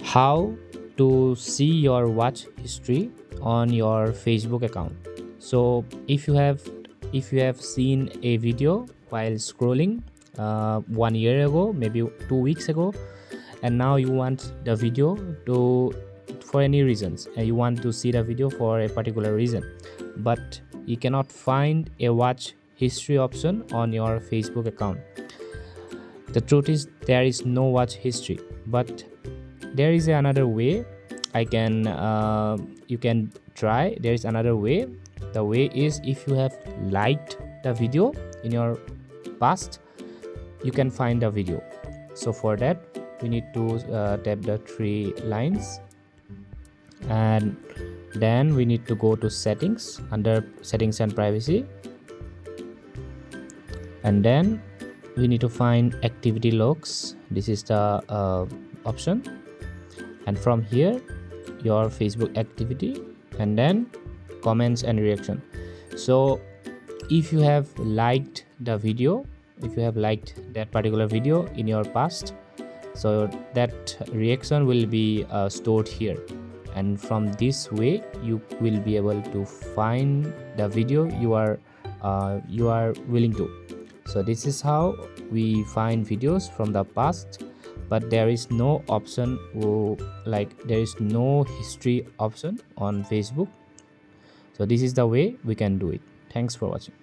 How to see your watch history on your Facebook account. So if you have seen a video while scrolling 1 year ago, maybe 2 weeks ago, and now you want the video to for any reasons, and you want to see the video for a particular reason, but you cannot find a watch history option on your Facebook account. The truth is there is no watch history, but there is another way. You can try. There is another way. The way is, if you have liked the video in your past, you can find the video. So for that, we need to tap the three lines, and then we need to go to settings, under settings and privacy, and then we need to find activity logs. This is the option, and from here your Facebook activity, and then comments and reaction. So if you have liked the video, if you have liked that particular video in your past, so that reaction will be stored here, and from this way you will be able to find the video you are willing to. So this is how we find videos from the past, but there is no option, there is no history option on Facebook. So this is the way we can do it. Thanks for watching.